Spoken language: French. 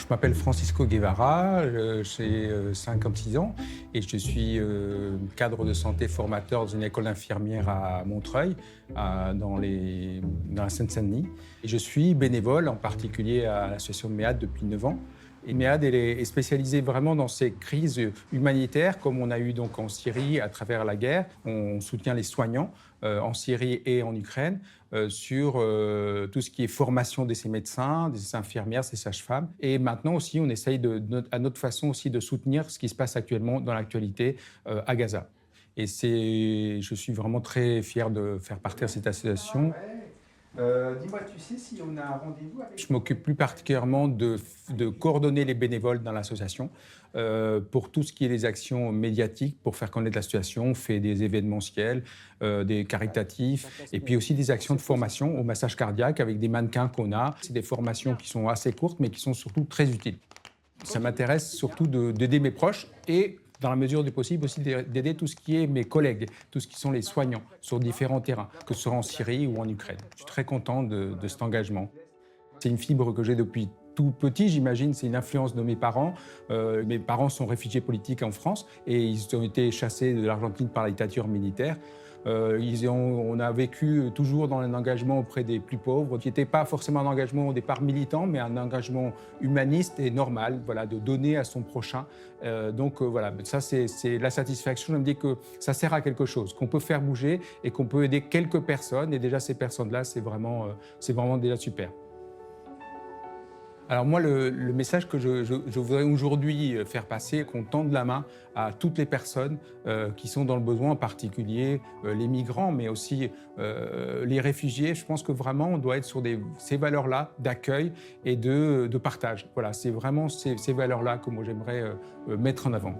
Je m'appelle Francisco Guevara, j'ai 56 ans et je suis cadre de santé formateur dans une école d'infirmière à Montreuil, dans la Seine-Saint-Denis. Et je suis bénévole, en particulier à l'association MEAD depuis 9 ans. Et MEAD est spécialisée vraiment dans ces crises humanitaires, comme on a eu donc en Syrie à travers la guerre. On soutient les soignants en Syrie et en Ukraine sur tout ce qui est formation de ces médecins, des infirmières, ces sages-femmes. Et maintenant aussi, on essaye à notre façon aussi de soutenir ce qui se passe actuellement dans l'actualité à Gaza. Et je suis vraiment très fier de faire partie de cette association. Dis-moi, tu sais si on a un rendez-vous avec... Je m'occupe plus particulièrement de coordonner les bénévoles dans l'association pour tout ce qui est les actions médiatiques, pour faire connaître la situation. On fait des événementiels, des caritatifs, et puis aussi des actions de formation au massage cardiaque avec des mannequins qu'on a. C'est des formations qui sont assez courtes, mais qui sont surtout très utiles. Ça m'intéresse surtout d'aider mes proches et, dans la mesure du possible, aussi d'aider tout ce qui est mes collègues, tout ce qui sont les soignants sur différents terrains, que ce soit en Syrie ou en Ukraine. Je suis très content de cet engagement. C'est une fibre que j'ai depuis tout petit, j'imagine, c'est une influence de mes parents. Mes parents sont réfugiés politiques en France et ils ont été chassés de l'Argentine par la dictature militaire. On a vécu toujours dans un engagement auprès des plus pauvres, qui n'était pas forcément un engagement au départ militant, mais un engagement humaniste et normal, voilà, de donner à son prochain. Voilà, ça c'est la satisfaction. Je me dis que ça sert à quelque chose, qu'on peut faire bouger et qu'on peut aider quelques personnes. Et déjà ces personnes-là, c'est vraiment déjà super. Alors moi, le message que je voudrais aujourd'hui faire passer, qu'on tende la main à toutes les personnes qui sont dans le besoin, en particulier les migrants, mais aussi les réfugiés. Je pense que vraiment, on doit être sur ces valeurs-là d'accueil et de partage. Voilà, c'est vraiment ces valeurs-là que moi, j'aimerais mettre en avant.